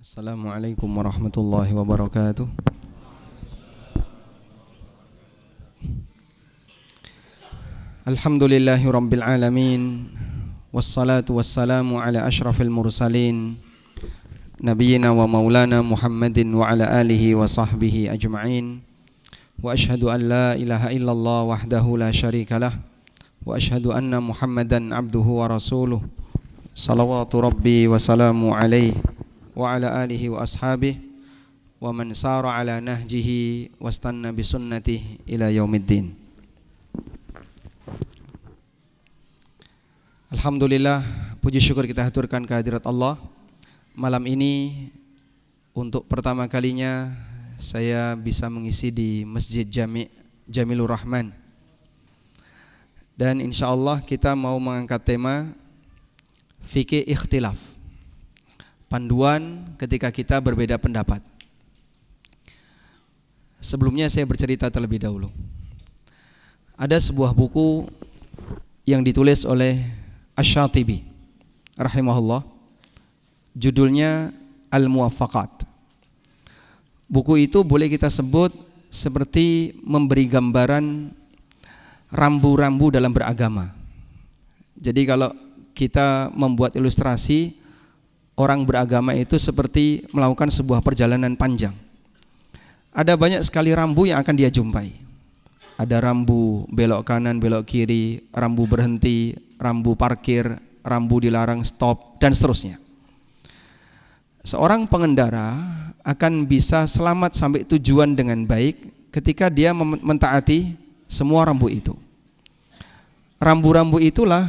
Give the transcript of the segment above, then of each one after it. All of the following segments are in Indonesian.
Assalamualaikum warahmatullahi wabarakatuh. Alhamdulillahi rabbil alamin. Wassalatu wassalamu ala ashrafil mursalin Nabiyyina wa maulana Muhammadin wa ala alihi wa sahbihi ajma'in. Wa ashhadu an la ilaha illallah wahdahu la syarikalah. Wa ashhadu anna Muhammadan abduhu wa rasuluh. Salawatu rabbi wa salamu alaihi wa ala alihi wa ashabihi wa man sara ala nahjihi wastanna bi sunnatihi ila yaumiddin. Alhamdulillah, puji syukur kita haturkan kehadirat Allah. Malam ini untuk pertama kalinya saya bisa mengisi di Masjid Jamilur Rahman. Dan insyaallah kita mau mengangkat tema fikih ikhtilaf. Panduan ketika kita berbeda pendapat. Sebelumnya saya bercerita terlebih dahulu. Ada sebuah buku yang ditulis oleh Asy-Syatibi rahimahullah. Judulnya Al-Muwaffaqat. Buku itu boleh kita sebut seperti memberi gambaran rambu-rambu dalam beragama. Jadi kalau kita membuat ilustrasi, orang beragama itu seperti melakukan sebuah perjalanan panjang. Ada banyak sekali rambu yang akan dia jumpai. Ada rambu belok kanan, belok kiri, rambu berhenti, rambu parkir, rambu dilarang stop, dan seterusnya. Seorang pengendara akan bisa selamat sampai tujuan dengan baik ketika dia mentaati semua rambu itu. Rambu-rambu itulah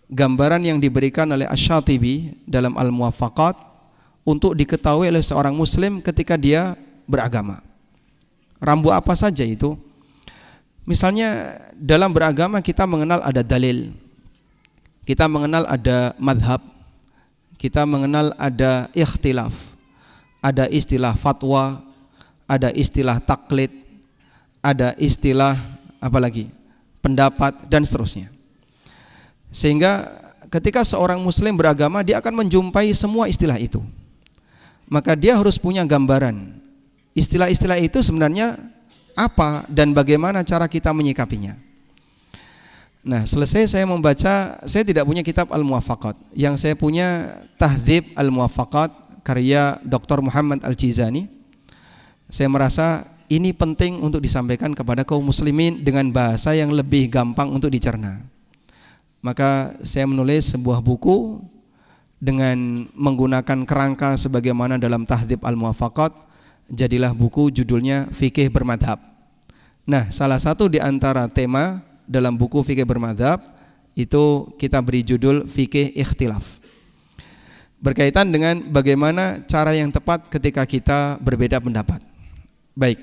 gambaran yang diberikan oleh Asy-Syatibi dalam Al-Muwaffaqat untuk diketahui oleh seorang muslim ketika dia beragama. Rambu apa saja itu? Misalnya dalam beragama kita mengenal ada dalil, kita mengenal ada madhab, kita mengenal ada ikhtilaf, ada istilah fatwa, ada istilah taklid, ada istilah apalagi pendapat, dan seterusnya. Sehingga ketika seorang muslim beragama, dia akan menjumpai semua istilah itu. Maka dia harus punya gambaran istilah-istilah itu sebenarnya apa dan bagaimana cara kita menyikapinya. Nah, selesai saya membaca, saya tidak punya kitab Al-Muwaffaqat. Yang saya punya Tahdzib Al-Muwaffaqat karya Dr. Muhammad Al-Jizani. Saya merasa ini penting untuk disampaikan kepada kaum muslimin dengan bahasa yang lebih gampang untuk dicerna. Maka saya menulis sebuah buku dengan menggunakan kerangka sebagaimana dalam Tahdzib Al-Muwaffaqat. Jadilah buku judulnya Fikih Bermadhab. Nah, salah satu di antara tema dalam buku Fikih Bermadhab itu kita beri judul Fikih Ikhtilaf. Berkaitan dengan bagaimana cara yang tepat ketika kita berbeda pendapat. Baik,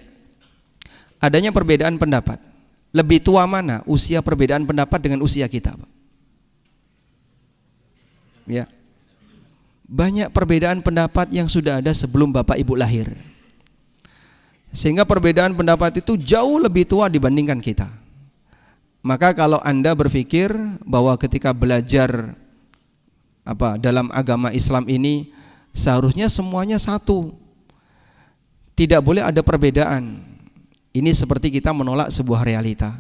adanya perbedaan pendapat. Lebih tua mana usia perbedaan pendapat dengan usia kita, Pak? Ya, banyak perbedaan pendapat yang sudah ada sebelum Bapak Ibu lahir. Sehingga perbedaan pendapat itu jauh lebih tua dibandingkan kita. Maka kalau Anda berpikir bahwa ketika belajar dalam agama Islam ini seharusnya semuanya satu, tidak boleh ada perbedaan, ini seperti kita menolak sebuah realita.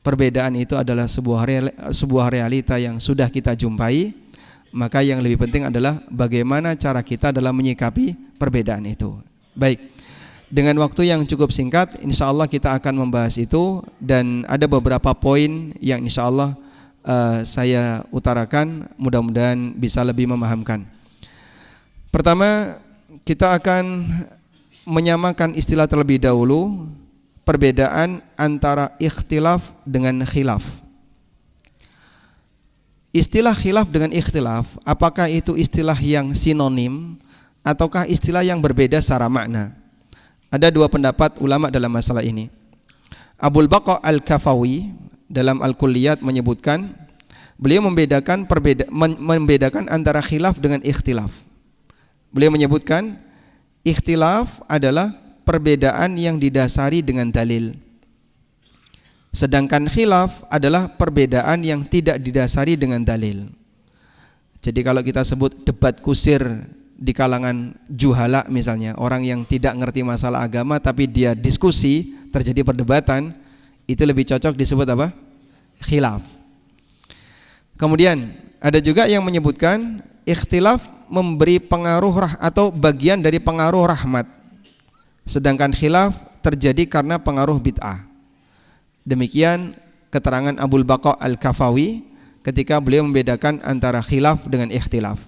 Perbedaan itu adalah sebuah realita yang sudah kita jumpai. Maka yang lebih penting adalah bagaimana cara kita dalam menyikapi perbedaan itu. Baik, dengan waktu yang cukup singkat, insya Allah kita akan membahas itu. Dan ada beberapa poin yang insya Allah saya utarakan, mudah-mudahan bisa lebih memahamkan. Pertama, kita akan menyamakan istilah terlebih dahulu, perbedaan antara ikhtilaf dengan khilaf. Istilah khilaf dengan ikhtilaf, apakah itu istilah yang sinonim ataukah istilah yang berbeda secara makna? Ada dua pendapat ulama dalam masalah ini. Abul Baqa Al-Kafawi dalam Al-Kulliyat menyebutkan, beliau membedakan antara khilaf dengan ikhtilaf. Beliau menyebutkan ikhtilaf adalah perbedaan yang didasari dengan dalil. Sedangkan khilaf adalah perbedaan yang tidak didasari dengan dalil. Jadi kalau kita sebut debat kusir di kalangan juhala misalnya, orang yang tidak ngerti masalah agama tapi dia diskusi, terjadi perdebatan, itu lebih cocok disebut apa? Khilaf. Kemudian ada juga yang menyebutkan ikhtilaf memberi pengaruh atau bagian dari pengaruh rahmat, sedangkan khilaf terjadi karena pengaruh bid'ah. Demikian keterangan Abul Baqa Al-Kafawi ketika beliau membedakan antara khilaf dengan ikhtilaf.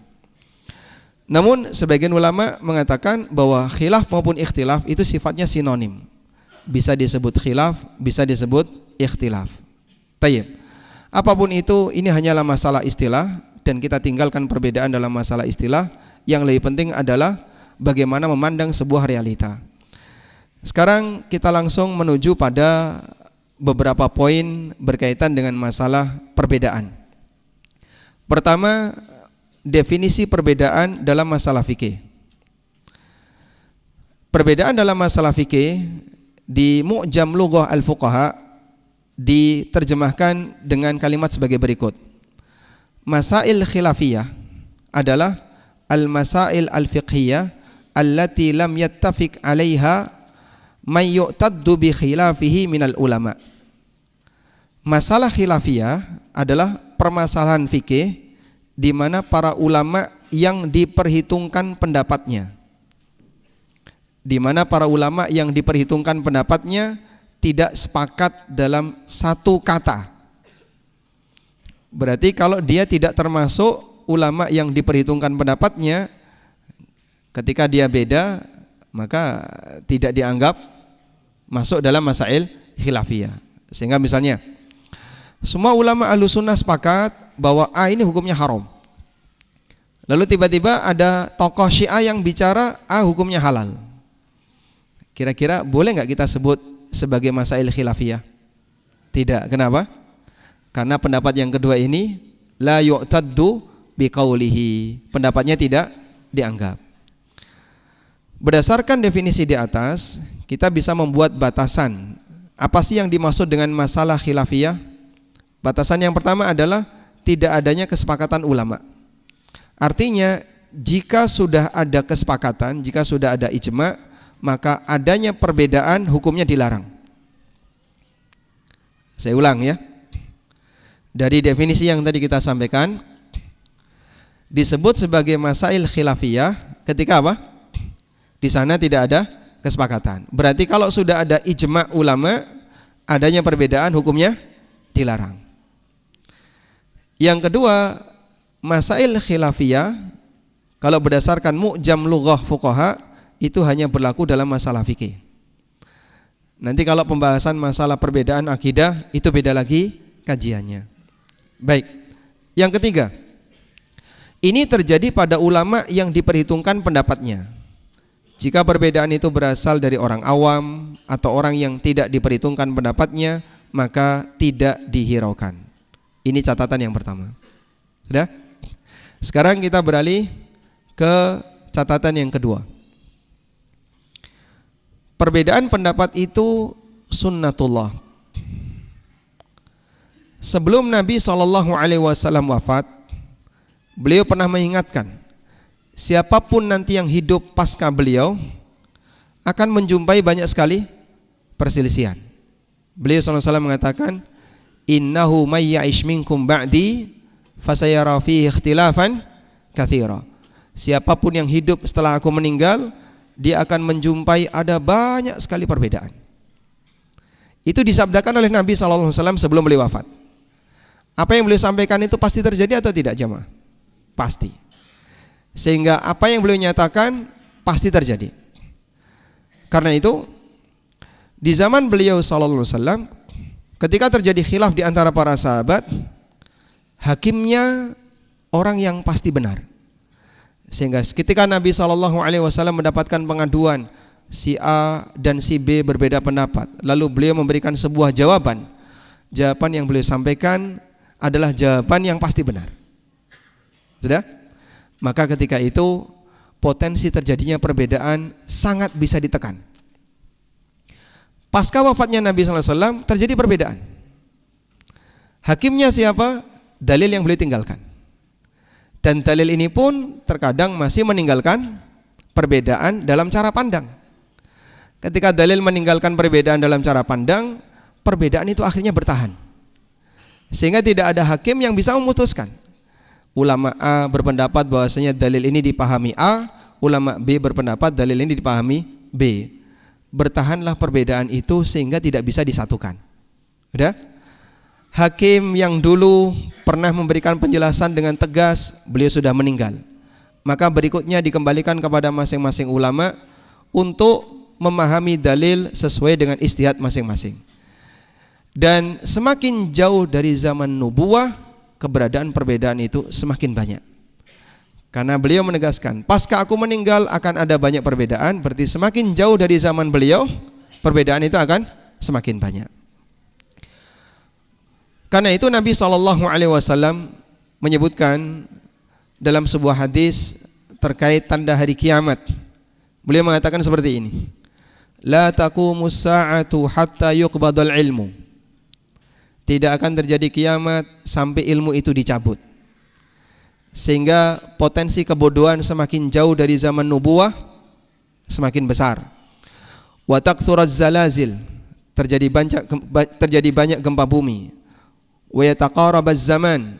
Namun sebagian ulama mengatakan bahwa khilaf maupun ikhtilaf itu sifatnya sinonim. Bisa disebut khilaf, bisa disebut ikhtilaf. Tayyib. Apapun itu, ini hanyalah masalah istilah dan kita tinggalkan perbedaan dalam masalah istilah. Yang lebih penting adalah bagaimana memandang sebuah realita. Sekarang kita langsung menuju pada beberapa poin berkaitan dengan masalah perbedaan. Pertama, definisi perbedaan dalam masalah fikih. Perbedaan dalam masalah fikih di Mu'jam Lughah Al-Fuqaha diterjemahkan dengan kalimat sebagai berikut. Masail khilafiyah adalah al-masail al-fiqhiyah allati lam yattafiq 'alaiha may yu'taddu bi khilafihi minal ulama. Masalah khilafiyah adalah permasalahan fikih di mana para ulama yang diperhitungkan pendapatnya, di mana para ulama yang diperhitungkan pendapatnya tidak sepakat dalam satu kata. Berarti kalau dia tidak termasuk ulama yang diperhitungkan pendapatnya, ketika dia beda, maka tidak dianggap masuk dalam masail khilafiyah. Sehingga misalnya semua ulama Ahlussunnah sepakat bahwa ini hukumnya haram. Lalu tiba-tiba ada tokoh Syiah yang bicara hukumnya halal. Kira-kira boleh nggak kita sebut sebagai masail khilafiyah? Tidak. Kenapa? Karena pendapat yang kedua ini la yu'taddu biqaulihi. Pendapatnya tidak dianggap. Berdasarkan definisi di atas, kita bisa membuat batasan. Apa sih yang dimaksud dengan masalah khilafiyah? Batasan yang pertama adalah tidak adanya kesepakatan ulama. Artinya jika sudah ada kesepakatan, jika sudah ada ijma, maka adanya perbedaan hukumnya dilarang. Saya ulang ya. Dari definisi yang tadi kita sampaikan, disebut sebagai masail khilafiyah ketika apa? Di sana tidak ada kesepakatan. Berarti kalau sudah ada ijma ulama, adanya perbedaan hukumnya dilarang. Yang kedua, masail khilafiyah kalau berdasarkan Mu'jam Lughah Fuqaha itu hanya berlaku dalam masalah fikih. Nanti kalau pembahasan masalah perbedaan akidah itu beda lagi kajiannya. Baik. Yang ketiga, ini terjadi pada ulama yang diperhitungkan pendapatnya. Jika perbedaan itu berasal dari orang awam atau orang yang tidak diperhitungkan pendapatnya, maka tidak dihiraukan. Ini catatan yang pertama. Sudah? Sekarang kita beralih ke catatan yang kedua. Perbedaan pendapat itu sunnatullah. Sebelum Nabi SAW wafat, beliau pernah mengingatkan, siapapun nanti yang hidup pasca beliau akan menjumpai banyak sekali perselisihan. Beliau SAW mengatakan, innahu may ya'ish minkum ba'di fasayara fihi ikhtilafan katsira. Siapapun yang hidup setelah aku meninggal, dia akan menjumpai ada banyak sekali perbedaan. Itu disabdakan oleh Nabi SAW sebelum beliau wafat. Apa yang beliau sampaikan itu pasti terjadi atau tidak, jemaah? Pasti. Sehingga apa yang beliau nyatakan pasti terjadi. Karena itu di zaman beliau SAW, ketika terjadi khilaf di antara para sahabat, hakimnya orang yang pasti benar. Sehingga ketika Nabi SAW mendapatkan pengaduan si A dan si B berbeda pendapat, lalu beliau memberikan sebuah jawaban. Jawaban yang beliau sampaikan adalah jawaban yang pasti benar. Sudah? Maka ketika itu potensi terjadinya perbedaan sangat bisa ditekan. Pasca wafatnya Nabi SAW terjadi perbedaan. Hakimnya siapa? Dalil yang beliau tinggalkan. Dan dalil ini pun terkadang masih meninggalkan perbedaan dalam cara pandang. Ketika dalil meninggalkan perbedaan dalam cara pandang, perbedaan itu akhirnya bertahan, sehingga tidak ada hakim yang bisa memutuskan. Ulama A berpendapat bahwasanya dalil ini dipahami A, ulama B berpendapat dalil ini dipahami B. Bertahanlah perbedaan itu sehingga tidak bisa disatukan. Udah? Hakim yang dulu pernah memberikan penjelasan dengan tegas, beliau sudah meninggal. Maka berikutnya dikembalikan kepada masing-masing ulama untuk memahami dalil sesuai dengan ijtihad masing-masing. Dan semakin jauh dari zaman nubuwah, keberadaan perbedaan itu semakin banyak. Karena beliau menegaskan, pasca aku meninggal akan ada banyak perbedaan, berarti semakin jauh dari zaman beliau, perbedaan itu akan semakin banyak. Karena itu Nabi SAW menyebutkan dalam sebuah hadis terkait tanda hari kiamat. Beliau mengatakan seperti ini: La taqumus sa'atu hatta yuqbadal ilmu. Tidak akan terjadi kiamat sampai ilmu itu dicabut. Sehingga potensi kebodohan semakin jauh dari zaman nubuwah semakin besar. Wa taksuraz zalazil, terjadi banyak gempa bumi. Wa yataqarabaz zaman,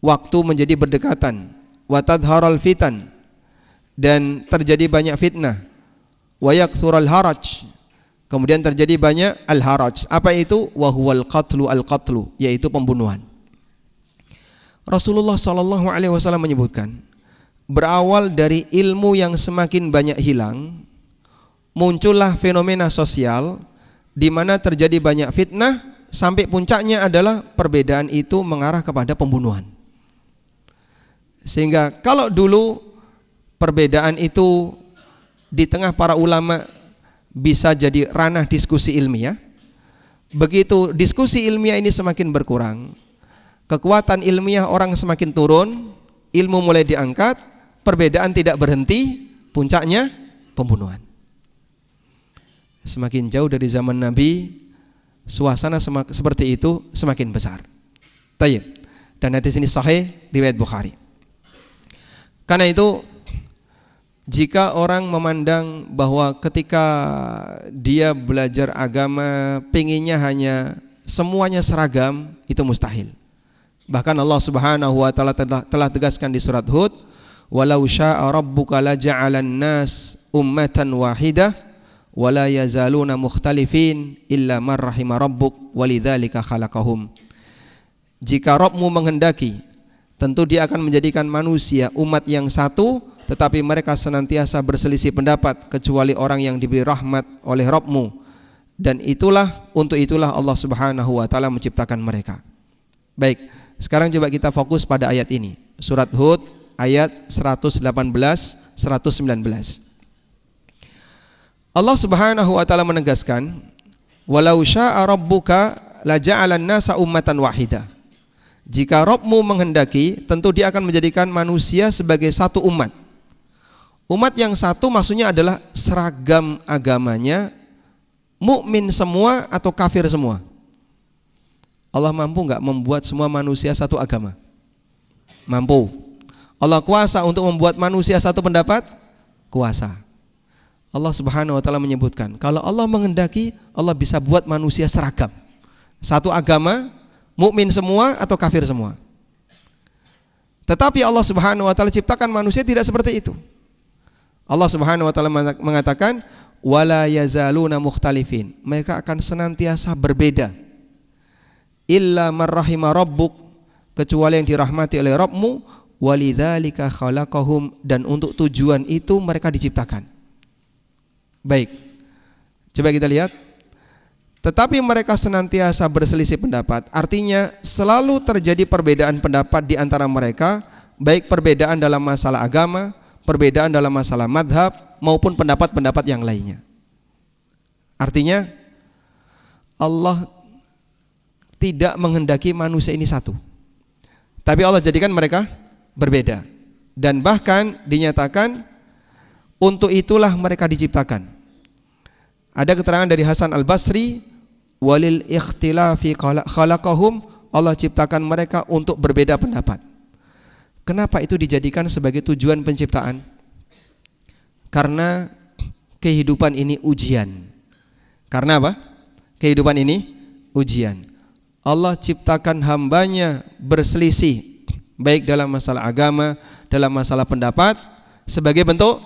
waktu menjadi berdekatan. Wa tadharal fitan, dan terjadi banyak fitnah. Wa yaksural haraj, kemudian terjadi banyak al-haraj. Apa itu? Wa huwal qatlu al-qatlu, yaitu pembunuhan. Rasulullah SAW menyebutkan, berawal dari ilmu yang semakin banyak hilang, muncullah fenomena sosial di mana terjadi banyak fitnah, sampai puncaknya adalah perbedaan itu mengarah kepada pembunuhan. Sehingga kalau dulu perbedaan itu di tengah para ulama bisa jadi ranah diskusi ilmiah, begitu diskusi ilmiah ini semakin berkurang, kekuatan ilmiah orang semakin turun, ilmu mulai diangkat, perbedaan tidak berhenti, puncaknya pembunuhan. Semakin jauh dari zaman Nabi, suasana seperti itu semakin besar. Tayyib. Dan hadis ini sahih riwayat Bukhari. Karena itu, jika orang memandang bahwa ketika dia belajar agama pinginnya hanya semuanya seragam, itu mustahil. Bahkan Allah Subhanahu wa taala telah tegaskan di surat Hud, "Walau syaa rabbuka laja'alan nas ummatan wahidah wala yazaluna mukhtalifin illa man rahima rabbuk walidzalika khalaqahum." Jika Rabbmu menghendaki, tentu Dia akan menjadikan manusia umat yang satu, tetapi mereka senantiasa berselisih pendapat kecuali orang yang diberi rahmat oleh Rabbmu. Dan untuk itulah Allah Subhanahu wa taala menciptakan mereka. Baik, sekarang coba kita fokus pada ayat ini. Surat Hud ayat 118 119. Allah Subhanahu wa taala menegaskan, "Walau syaa rabbuka laja'alan nasa ummatan wahidah." Jika Rabbmu menghendaki, tentu Dia akan menjadikan manusia sebagai satu umat. Umat yang satu maksudnya adalah seragam agamanya, mukmin semua atau kafir semua. Allah mampu enggak membuat semua manusia satu agama? Mampu. Allah kuasa untuk membuat manusia satu pendapat? Kuasa. Allah Subhanahu wa taala menyebutkan, kalau Allah menghendaki, Allah bisa buat manusia seragam. Satu agama, mukmin semua atau kafir semua. Tetapi Allah Subhanahu wa taala ciptakan manusia tidak seperti itu. Allah Subhanahu wa taala mengatakan, "Wala yazaluna mukhtalifin." Mereka akan senantiasa berbeda. Illa man rahima rabbuk, kecuali yang dirahmati oleh Rabbmu, walidzalika khalaqahum, dan untuk tujuan itu mereka diciptakan. Baik. Coba kita lihat. Tetapi mereka senantiasa berselisih pendapat. Artinya selalu terjadi perbedaan pendapat di antara mereka, baik perbedaan dalam masalah agama, perbedaan dalam masalah madhab, maupun pendapat-pendapat yang lainnya. Artinya Allah tidak menghendaki manusia ini satu, tapi Allah jadikan mereka berbeda. Dan bahkan dinyatakan untuk itulah mereka diciptakan. Ada keterangan dari Hasan Al-Basri, walil ikhtilafi khalaqahum, Allah ciptakan mereka untuk berbeda pendapat. Kenapa itu dijadikan sebagai tujuan penciptaan? Karena kehidupan ini ujian. Karena apa? Kehidupan ini ujian. Allah ciptakan hambanya berselisih, baik dalam masalah agama, dalam masalah pendapat, sebagai bentuk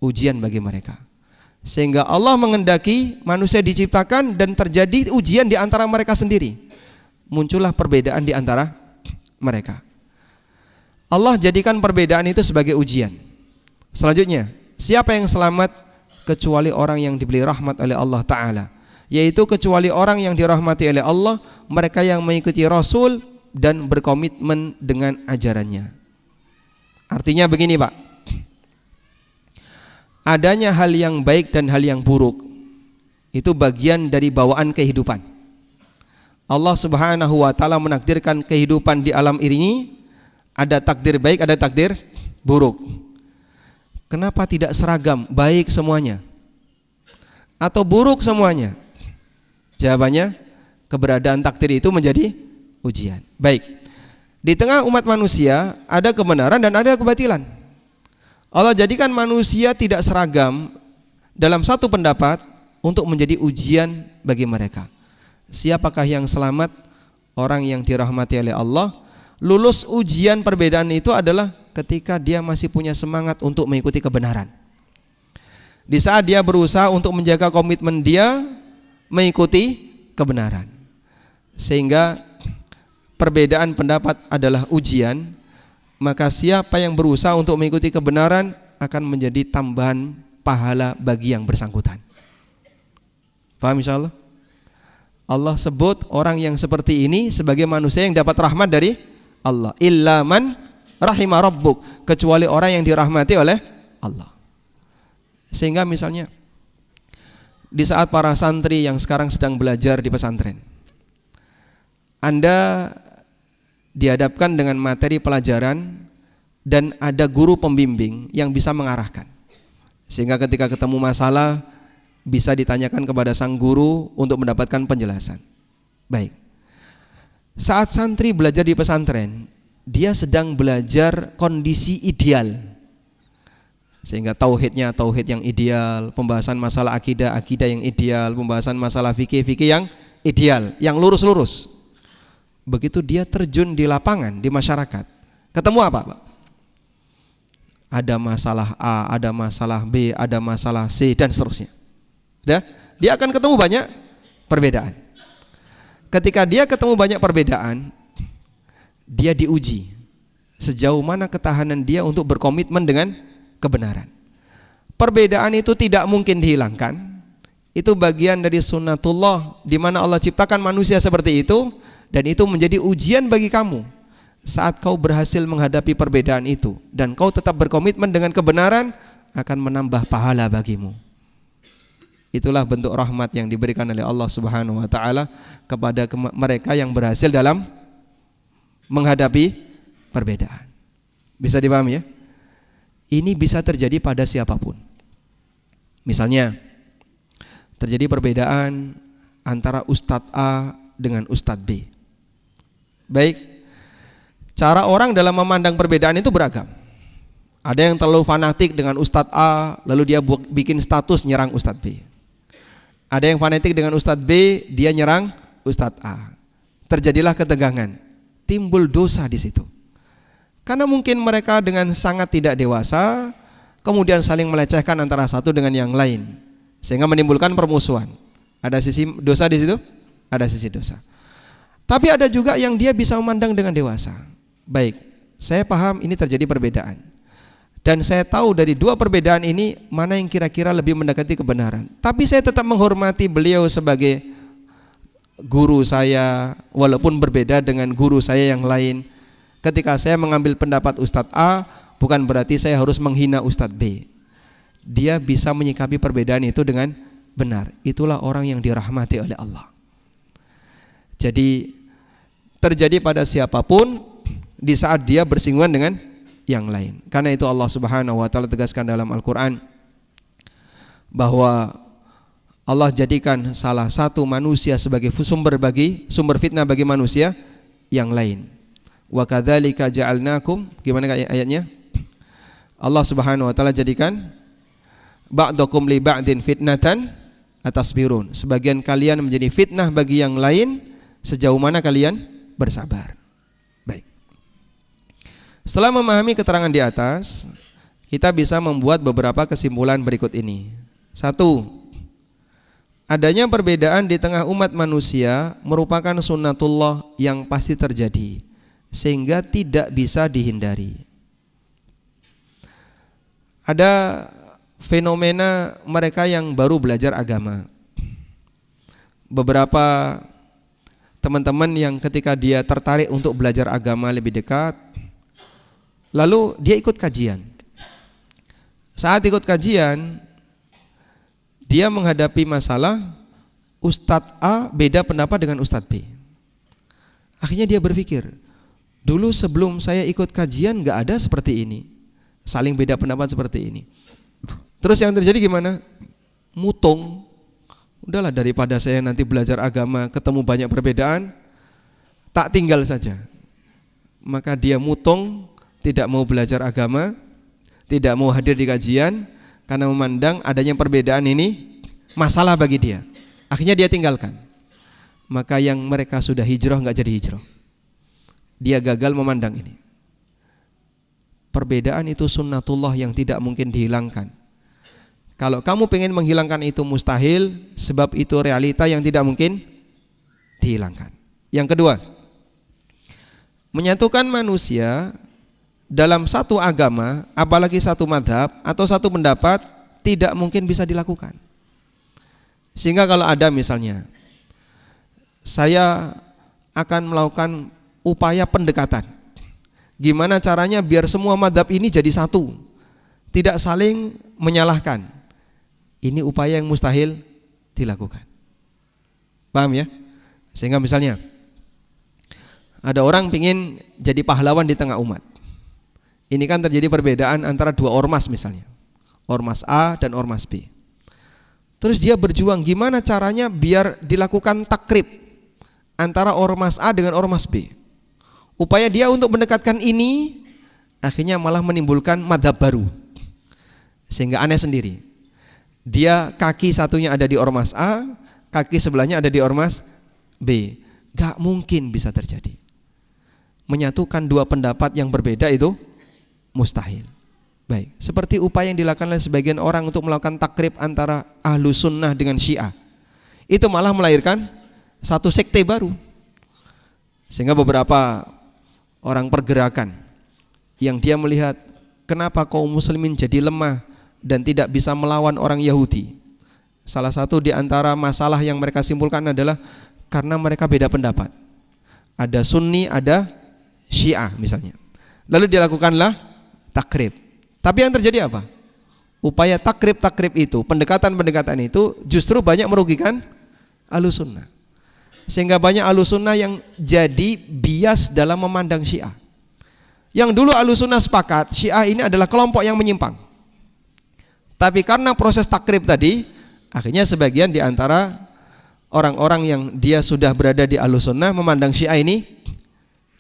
ujian bagi mereka. Sehingga Allah mengendaki manusia diciptakan dan terjadi ujian di antara mereka sendiri. Muncullah perbedaan di antara mereka. Allah jadikan perbedaan itu sebagai ujian. Selanjutnya, siapa yang selamat? Kecuali orang yang diberi rahmat oleh Allah Ta'ala, yaitu kecuali orang yang dirahmati oleh Allah, mereka yang mengikuti Rasul dan berkomitmen dengan ajarannya. Artinya begini Pak, adanya hal yang baik dan hal yang buruk itu bagian dari bawaan kehidupan. Allah Subhanahu wa Ta'ala menakdirkan kehidupan di alam ini, ada takdir baik, ada takdir buruk. Kenapa tidak seragam, baik semuanya atau buruk semuanya? Jawabannya, keberadaan takdir itu menjadi ujian. Baik, di tengah umat manusia ada kebenaran dan ada kebatilan. Allah jadikan manusia tidak seragam dalam satu pendapat untuk menjadi ujian bagi mereka. Siapakah yang selamat? Orang yang dirahmati oleh Allah. Lulus ujian perbedaan itu adalah ketika dia masih punya semangat untuk mengikuti kebenaran. Di saat dia berusaha untuk menjaga komitmen dia mengikuti kebenaran. Sehingga perbedaan pendapat adalah ujian, maka siapa yang berusaha untuk mengikuti kebenaran akan menjadi tambahan pahala bagi yang bersangkutan. Paham insyaallah? Allah sebut orang yang seperti ini sebagai manusia yang dapat rahmat dari Allah. Illa man rahimah rabbuk, kecuali orang yang dirahmati oleh Allah. Sehingga misalnya di saat para santri yang sekarang sedang belajar di pesantren, Anda dihadapkan dengan materi pelajaran dan ada guru pembimbing yang bisa mengarahkan, sehingga ketika ketemu masalah bisa ditanyakan kepada sang guru untuk mendapatkan penjelasan. Baik, saat santri belajar di pesantren, dia sedang belajar kondisi ideal, sehingga tauhidnya tauhid yang ideal, pembahasan masalah akidah yang ideal, pembahasan masalah fikih yang ideal, yang lurus-lurus. Begitu dia terjun di lapangan, di masyarakat, ketemu apa Pak? Ada masalah A, ada masalah B, ada masalah C, dan seterusnya. Dia akan ketemu banyak perbedaan. Ketika dia ketemu banyak perbedaan, dia diuji sejauh mana ketahanan dia untuk berkomitmen dengan kebenaran. Perbedaan itu tidak mungkin dihilangkan. Itu bagian dari sunnatullah, di mana Allah ciptakan manusia seperti itu, dan itu menjadi ujian bagi kamu. Saat kau berhasil menghadapi perbedaan itu dan kau tetap berkomitmen dengan kebenaran, akan menambah pahala bagimu. Itulah bentuk rahmat yang diberikan oleh Allah Subhanahu wa Ta'ala kepada mereka yang berhasil dalam menghadapi perbedaan. Bisa dipahami ya? Ini bisa terjadi pada siapapun. Misalnya terjadi perbedaan antara Ustadz A dengan Ustadz B. Baik, cara orang dalam memandang perbedaan itu beragam. Ada yang terlalu fanatik dengan Ustadz A, lalu dia bikin status nyerang Ustadz B. Ada yang fanatik dengan Ustadz B, dia nyerang Ustadz A. Terjadilah ketegangan, timbul dosa di situ. Karena mungkin mereka dengan sangat tidak dewasa, kemudian saling melecehkan antara satu dengan yang lain, sehingga menimbulkan permusuhan. Ada sisi dosa di situ? Ada sisi dosa. Tapi ada juga yang dia bisa memandang dengan dewasa. Baik, saya paham ini terjadi perbedaan, dan saya tahu dari dua perbedaan ini mana yang kira-kira lebih mendekati kebenaran. Tapi saya tetap menghormati beliau sebagai guru saya, walaupun berbeda dengan guru saya yang lain. Ketika saya mengambil pendapat Ustadz A, bukan berarti saya harus menghina Ustadz B. Dia bisa menyikapi perbedaan itu dengan benar. Itulah orang yang dirahmati oleh Allah. Jadi terjadi pada siapapun di saat dia bersinggungan dengan yang lain. Karena itu Allah Subhanahu wa Ta'ala tegaskan dalam Al-Quran bahwa Allah jadikan salah satu manusia sebagai sumber fitnah bagi manusia yang lain. Wa kadzalika ja'alnakum, gimana ayatnya? Allah Subhanahu wa taala jadikan ba'dakum li ba'din fitnatan atasbirun. Sebagian kalian menjadi fitnah bagi yang lain sejauh mana kalian bersabar. Baik. Setelah memahami keterangan di atas, kita bisa membuat beberapa kesimpulan berikut ini. 1. Adanya perbedaan di tengah umat manusia merupakan sunnatullah yang pasti terjadi, sehingga tidak bisa dihindari. Ada fenomena mereka yang baru belajar agama. Beberapa teman-teman yang ketika dia tertarik untuk belajar agama lebih dekat, lalu dia ikut kajian. Saat ikut kajian, dia menghadapi masalah Ustadz A beda pendapat dengan Ustadz B. Akhirnya dia berpikir, dulu sebelum saya ikut kajian gak ada seperti ini, saling beda pendapat seperti ini. Terus yang terjadi gimana? Mutung. Udahlah, daripada saya nanti belajar agama ketemu banyak perbedaan, tak tinggal saja. Maka dia mutung, tidak mau belajar agama, tidak mau hadir di kajian, karena memandang adanya perbedaan ini masalah bagi dia. Akhirnya dia tinggalkan. Maka yang mereka sudah hijrah gak jadi hijrah. Dia gagal memandang ini. Perbedaan itu sunnatullah yang tidak mungkin dihilangkan. Kalau kamu pengen menghilangkan itu mustahil, sebab itu realita yang tidak mungkin dihilangkan. Yang kedua, menyatukan manusia dalam satu agama, apalagi satu madhab atau satu pendapat, tidak mungkin bisa dilakukan. Sehingga kalau ada misalnya, saya akan melakukan upaya pendekatan, gimana caranya biar semua madhab ini jadi satu, tidak saling menyalahkan. Ini upaya yang mustahil dilakukan. Paham ya? Sehingga misalnya ada orang ingin jadi pahlawan di tengah umat. Ini kan terjadi perbedaan antara dua ormas misalnya, ormas A dan ormas B. Terus dia berjuang gimana caranya biar dilakukan takrib antara ormas A dengan ormas B. Upaya dia untuk mendekatkan ini akhirnya malah menimbulkan madhab baru, sehingga aneh sendiri. Dia kaki satunya ada di ormas A, kaki sebelahnya ada di ormas B. Gak mungkin bisa terjadi. Menyatukan dua pendapat yang berbeda itu mustahil. Baik, seperti upaya yang dilakukan oleh sebagian orang untuk melakukan takrib antara ahlu sunnah dengan syiah, itu malah melahirkan satu sekte baru. Sehingga beberapa orang pergerakan yang dia melihat kenapa kaum muslimin jadi lemah dan tidak bisa melawan orang Yahudi, salah satu di antara masalah yang mereka simpulkan adalah karena mereka beda pendapat. Ada Sunni, ada Syiah misalnya. Lalu dilakukanlah takrib. Tapi yang terjadi apa? Upaya takrib itu, pendekatan itu justru banyak merugikan Ahlussunnah. Sehingga banyak Ahlussunnah yang jadi bias dalam memandang Syiah. Yang dulu Ahlussunnah sepakat Syiah ini adalah kelompok yang menyimpang. Tapi karena proses takrib tadi, akhirnya sebagian di antara orang-orang yang dia sudah berada di Ahlussunnah memandang Syiah ini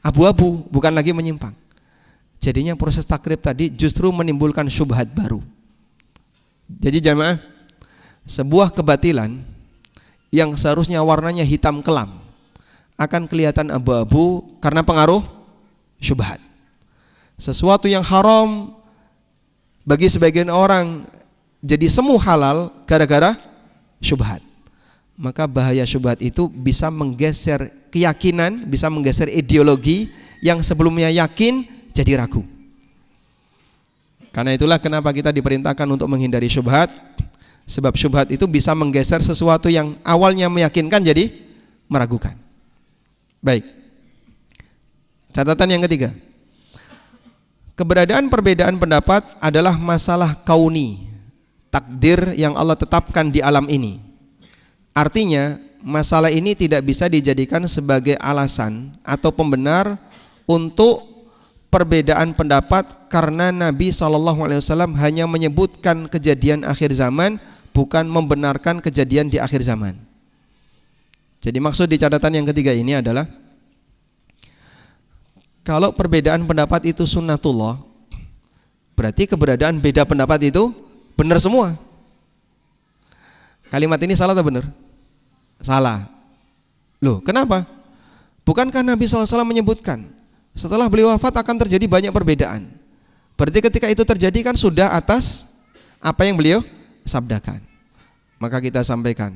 abu-abu, bukan lagi menyimpang. Jadinya proses takrib tadi justru menimbulkan syubhat baru. Jadi jamaah, sebuah kebatilan yang seharusnya warnanya hitam kelam akan kelihatan abu-abu karena pengaruh syubhat. Sesuatu yang haram bagi sebagian orang jadi semu halal gara-gara syubhat. Maka bahaya syubhat itu bisa menggeser keyakinan, bisa menggeser ideologi yang sebelumnya yakin jadi ragu. Karena itulah kenapa kita diperintahkan untuk menghindari syubhat. Sebab syubhat itu bisa menggeser sesuatu yang awalnya meyakinkan jadi meragukan. Baik. Catatan yang ketiga, keberadaan perbedaan pendapat adalah masalah kauni, takdir yang Allah tetapkan di alam ini. Artinya masalah ini tidak bisa dijadikan sebagai alasan atau pembenar untuk perbedaan pendapat, karena Nabi SAW hanya menyebutkan kejadian akhir zaman, bukan membenarkan kejadian di akhir zaman. Jadi maksud di catatan yang ketiga ini adalah Kalau perbedaan pendapat itu sunnatullah, berarti keberadaan beda pendapat itu benar semua. Kalimat ini salah atau benar? Salah. Loh, kenapa? Bukankah Nabi SAW menyebutkan setelah beliau wafat akan terjadi banyak perbedaan? Berarti ketika itu terjadi kan sudah atas apa yang beliau sabdakan. Maka kita sampaikan,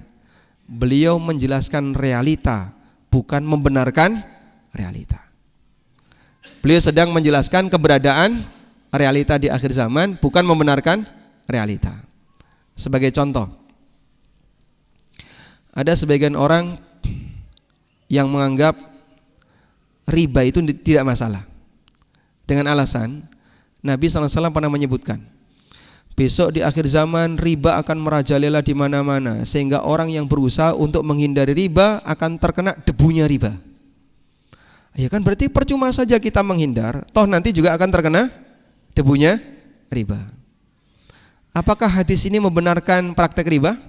beliau menjelaskan realita, bukan membenarkan realita. Beliau sedang menjelaskan keberadaan realita di akhir zaman, bukan membenarkan realita. Sebagai contoh, ada sebagian orang yang menganggap riba itu tidak masalah, dengan alasan Nabi SAW pernah menyebutkan, besok di akhir zaman riba akan merajalela di mana-mana, sehingga orang yang berusaha untuk menghindari riba akan terkena debunya riba. Ya kan, berarti percuma saja kita menghindar, toh nanti juga akan terkena debunya riba. Apakah hadis ini membenarkan praktek riba?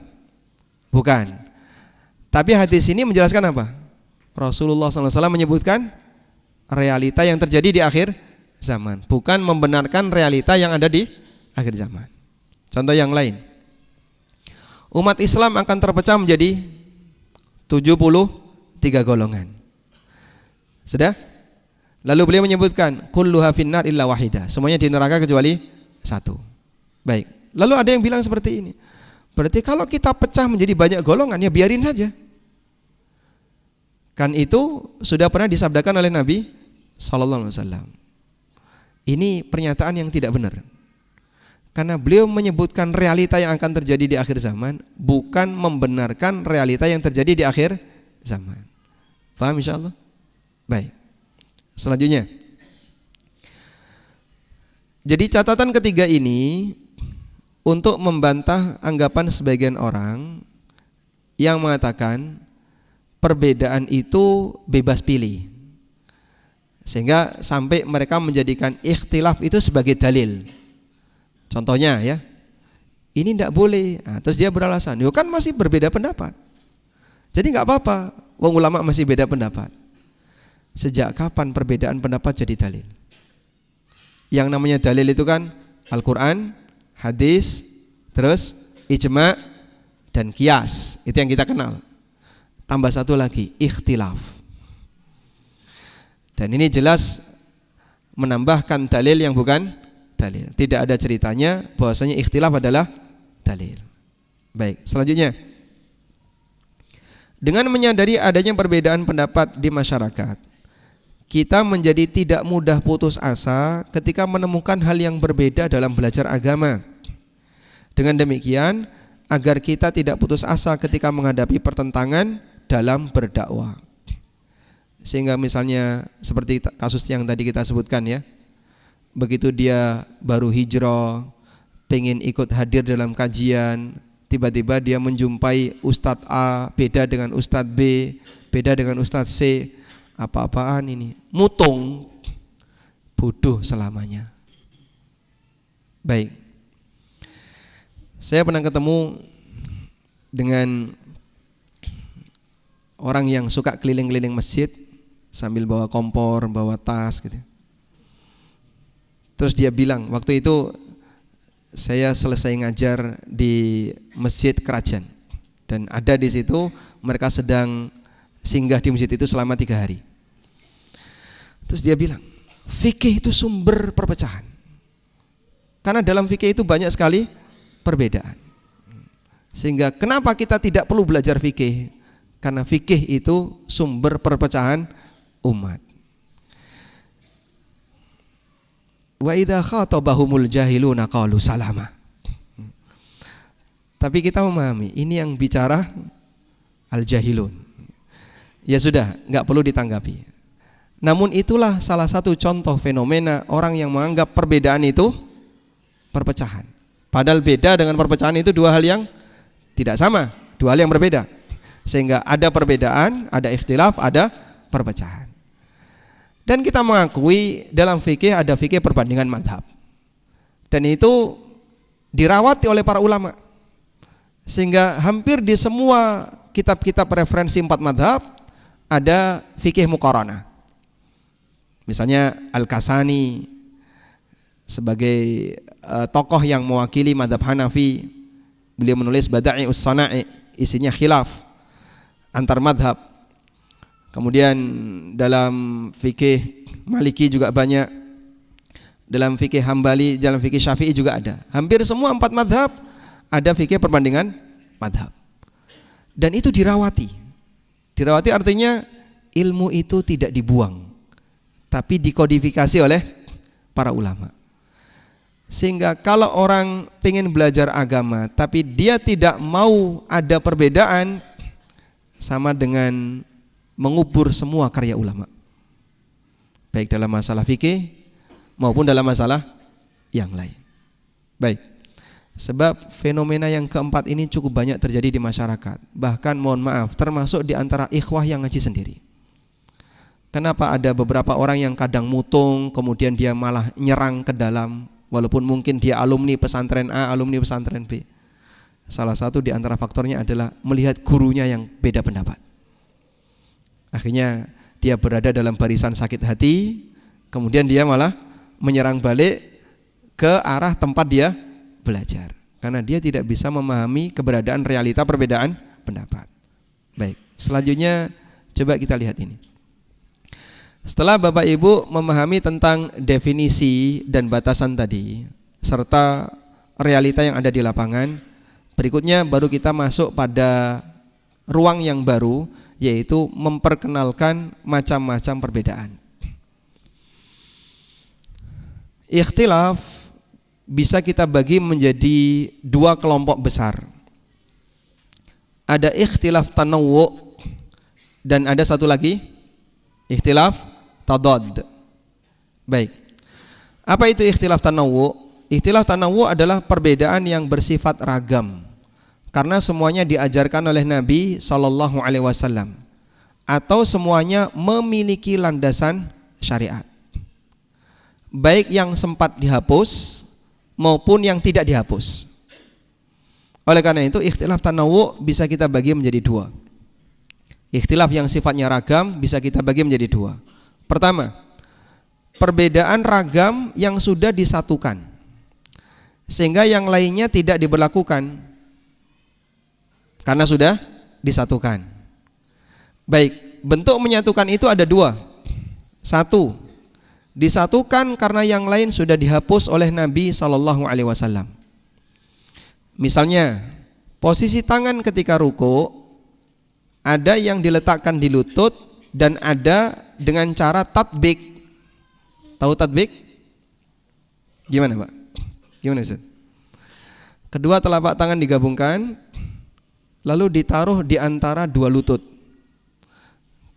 Bukan. Tapi hadis ini menjelaskan apa? Rasulullah SAW menyebutkan realita yang terjadi di akhir zaman, bukan membenarkan realita yang ada di akhir zaman. Contoh yang lain, umat Islam akan terpecah menjadi 73 golongan. Sudah? Lalu beliau menyebutkan kulluha finnar illa wahida, semuanya di neraka kecuali satu. Baik. Lalu ada yang bilang seperti ini, berarti kalau kita pecah menjadi banyak golongan, ya biarin saja. Kan itu sudah pernah disabdakan oleh Nabi sallallahu alaihi wasallam. Ini pernyataan yang tidak benar. Karena beliau menyebutkan realita yang akan terjadi di akhir zaman, bukan membenarkan realita yang terjadi di akhir zaman. Paham insyaallah? Baik. Selanjutnya, jadi catatan ketiga ini untuk membantah anggapan sebagian orang yang mengatakan perbedaan itu bebas pilih, sehingga sampai mereka menjadikan ikhtilaf itu sebagai dalil. Contohnya ya, ini tidak boleh. Nah, terus dia beralasan, yo kan masih berbeda pendapat, jadi nggak apa-apa. Wong ulama masih beda pendapat. Sejak kapan perbedaan pendapat jadi dalil? Yang namanya dalil itu kan Al-Quran, hadis, terus ijma' dan qiyas. Itu yang kita kenal. Tambah satu lagi, ikhtilaf. Dan ini jelas menambahkan dalil yang bukan dalil. Tidak ada ceritanya bahwasanya ikhtilaf adalah dalil. Baik, selanjutnya, dengan menyadari adanya perbedaan pendapat di masyarakat, kita menjadi tidak mudah putus asa ketika menemukan hal yang berbeda dalam belajar agama. Dengan demikian, agar kita tidak putus asa ketika menghadapi pertentangan dalam berdakwah. Sehingga misalnya seperti kasus yang tadi kita sebutkan ya, begitu dia baru hijrah, pengen ikut hadir dalam kajian, tiba-tiba dia menjumpai Ustadz A beda dengan Ustadz B, beda dengan Ustadz C. Apa-apaan ini? Mutung, bodoh selamanya. Baik, saya pernah ketemu dengan orang yang suka keliling-keliling masjid sambil bawa kompor, bawa tas gitu. Terus dia bilang, waktu itu saya selesai ngajar di masjid kerajaan, dan ada di situ mereka sedang singgah di masjid itu selama 3 hari. Terus dia bilang, fikih itu sumber perpecahan, karena dalam fikih itu banyak sekali perbedaan. Sehingga kenapa kita tidak perlu belajar fikih? Karena fikih itu sumber perpecahan umat. Wa idza khatabahumul jahiluna qalu salama. Tapi kita memahami ini yang bicara al-jahilun. Ya sudah, enggak perlu ditanggapi. Namun itulah salah satu contoh fenomena orang yang menganggap perbedaan itu perpecahan. Padahal beda dengan perpecahan itu dua hal yang tidak sama, dua hal yang berbeda. Sehingga ada perbedaan, ada ikhtilaf, ada perpecahan. Dan kita mengakui dalam fikih ada fikih perbandingan mazhab. Dan itu dirawati oleh para ulama. Sehingga hampir di semua kitab-kitab referensi 4 mazhab ada fikih muqaranah. Misalnya Al-Kasani sebagai tokoh yang mewakili madhab Hanafi, beliau menulis Bada'i'us Sana'i, isinya khilaf antar madhab. Kemudian dalam fikih Maliki juga banyak, dalam fikih Hambali, dalam fikih Syafi'i juga ada. Hampir semua 4 madhab ada fikih perbandingan madhab. Dan itu dirawati. Dirawati artinya ilmu itu tidak dibuang, tapi dikodifikasi oleh para ulama. Sehingga kalau orang pengen belajar agama tapi dia tidak mau ada perbedaan, sama dengan mengubur semua karya ulama, baik dalam masalah fikih maupun dalam masalah yang lain. Baik, sebab fenomena yang keempat ini cukup banyak terjadi di masyarakat. Bahkan mohon maaf, termasuk di antara ikhwah yang ngaji sendiri. Kenapa ada beberapa orang yang kadang mutung, kemudian dia malah nyerang ke dalam, walaupun mungkin dia alumni pesantren A, alumni pesantren B. Salah satu di antara faktornya adalah melihat gurunya yang beda pendapat. Akhirnya dia berada dalam barisan sakit hati, kemudian dia malah menyerang balik ke arah tempat dia belajar, karena dia tidak bisa memahami keberadaan realita perbedaan pendapat. Baik, selanjutnya coba kita lihat ini. Setelah Bapak Ibu memahami tentang definisi dan batasan tadi serta realita yang ada di lapangan, berikutnya baru kita masuk pada ruang yang baru, yaitu memperkenalkan macam-macam perbedaan. Ikhtilaf bisa kita bagi menjadi 2 kelompok besar. Ada ikhtilaf tanawwu' dan ada satu lagi ikhtilaf tadad. Baik. Apa itu ikhtilaf tanawwu'? Ikhtilaf tanawwu' adalah perbedaan yang bersifat ragam, karena semuanya diajarkan oleh Nabi sallallahu alaihi wasallam atau semuanya memiliki landasan syariat. Baik yang sempat dihapus maupun yang tidak dihapus. Oleh karena itu ikhtilaf tanawwu' bisa kita bagi menjadi 2. Ikhtilaf yang sifatnya ragam bisa kita bagi menjadi 2. Pertama, perbedaan ragam yang sudah disatukan sehingga yang lainnya tidak diberlakukan karena sudah disatukan. Baik, bentuk menyatukan itu ada 2. 1, disatukan karena yang lain sudah dihapus oleh Nabi SAW. Misalnya, posisi tangan ketika ruku ada yang diletakkan di lutut dan ada dengan cara tatbik. Tahu tatbik? Gimana Pak? Gimana Ustaz? Kedua telapak tangan digabungkan lalu ditaruh di antara 2 lutut.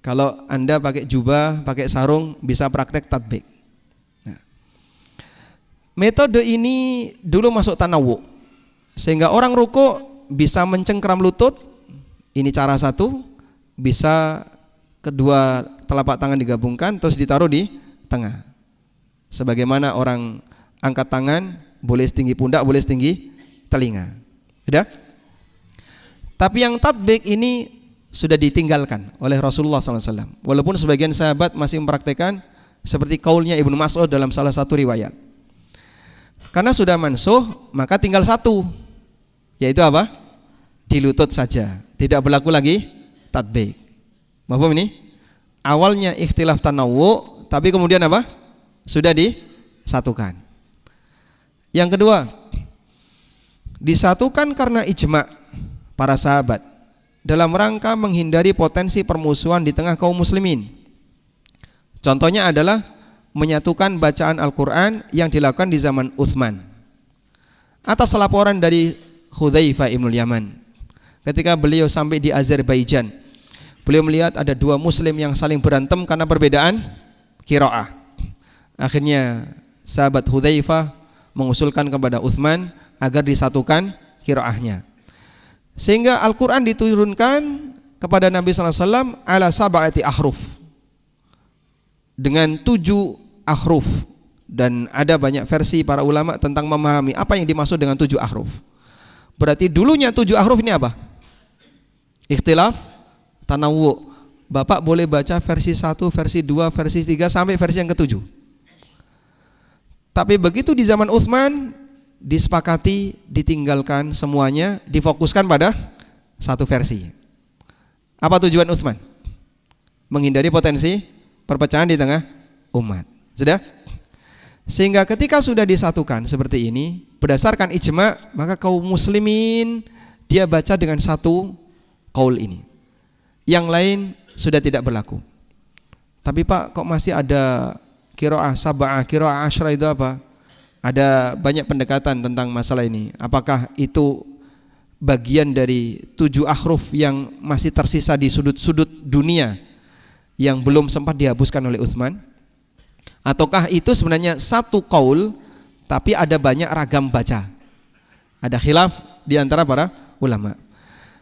Kalau Anda pakai jubah, pakai sarung, bisa praktek tatbik. Nah, metode ini dulu masuk tanawwu', sehingga orang ruku bisa mencengkram lutut. Ini cara satu. Bisa kedua telapak tangan digabungkan terus ditaruh di tengah. Sebagaimana orang angkat tangan, boleh setinggi pundak, boleh setinggi telinga. Sudah? Tapi yang tatbik ini sudah ditinggalkan oleh Rasulullah SAW. Walaupun sebagian sahabat masih mempraktekkan seperti kaulnya Ibnu Mas'ud dalam salah satu riwayat. Karena sudah mansuh, maka tinggal satu, yaitu apa? Di lutut saja, tidak berlaku lagi tatbik. Mahfum ini? Awalnya ikhtilaf tanawwu', tapi kemudian apa? Sudah disatukan. Yang kedua, disatukan karena ijma' para sahabat dalam rangka menghindari potensi permusuhan di tengah kaum muslimin. Contohnya adalah menyatukan bacaan Al-Quran yang dilakukan di zaman Utsman. Atas laporan dari Hudzaifah ibnul Yaman, ketika beliau sampai di Azerbaijan, beliau melihat ada 2 muslim yang saling berantem karena perbedaan qiraah. Akhirnya sahabat Hudzaifah mengusulkan kepada Utsman agar disatukan qiraahnya, sehingga Al-Quran diturunkan kepada Nabi SAW ala sab'ati ahruf, dengan 7 ahruf. Dan ada banyak versi para ulama tentang memahami apa yang dimaksud dengan 7 ahruf. Berarti dulunya 7 ahruf ini apa? Ikhtilaf tanawwu'. Bapak boleh baca versi 1, versi 2, versi 3 sampai versi yang ke-7. Tapi begitu di zaman Utsman disepakati, ditinggalkan semuanya, difokuskan pada satu versi. Apa tujuan Utsman? Menghindari potensi perpecahan di tengah umat. Sudah? Sehingga ketika sudah disatukan seperti ini, berdasarkan ijma, maka kaum muslimin dia baca dengan satu qaul ini. Yang lain sudah tidak berlaku. Tapi Pak, kok masih ada qiraah sab'ah, qiraah asyra, itu apa? Ada banyak pendekatan tentang masalah ini. Apakah itu bagian dari 7 ahruf yang masih tersisa di sudut-sudut dunia yang belum sempat dihapuskan oleh Utsman? Ataukah itu sebenarnya satu qaul tapi ada banyak ragam baca? Ada khilaf di antara para ulama.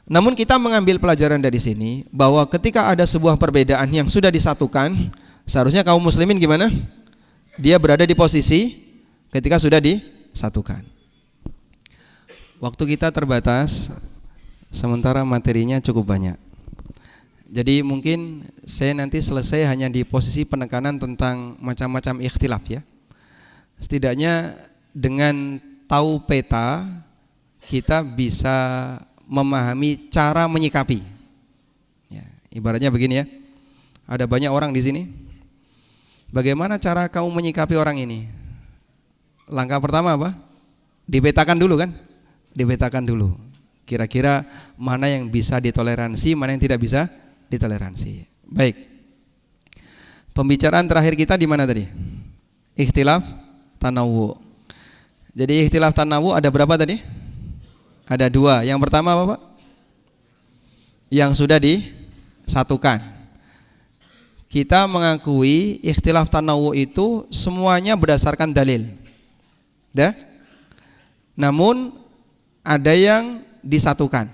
Namun kita mengambil pelajaran dari sini bahwa ketika ada sebuah perbedaan yang sudah disatukan, seharusnya kaum muslimin gimana? Dia berada di posisi ketika sudah disatukan. Waktu kita terbatas, sementara materinya cukup banyak. Jadi mungkin saya nanti selesai hanya di posisi penekanan tentang macam-macam ikhtilaf ya. Setidaknya dengan tahu peta kita bisa memahami cara menyikapi. Ya, ibaratnya begini ya. Ada banyak orang di sini. Bagaimana cara kamu menyikapi orang ini? Langkah pertama apa? Dipetakan dulu kan? Dipetakan dulu. Kira-kira mana yang bisa ditoleransi, mana yang tidak bisa ditoleransi. Baik. Pembicaraan terakhir kita di mana tadi? Ikhtilaf tanawwu. Jadi ikhtilaf tanawwu ada berapa tadi? Ada 2. Yang pertama apa Pak? Yang sudah disatukan. Kita mengakui ikhtilaf tanawwu itu semuanya berdasarkan dalil. Dah? Namun ada yang disatukan.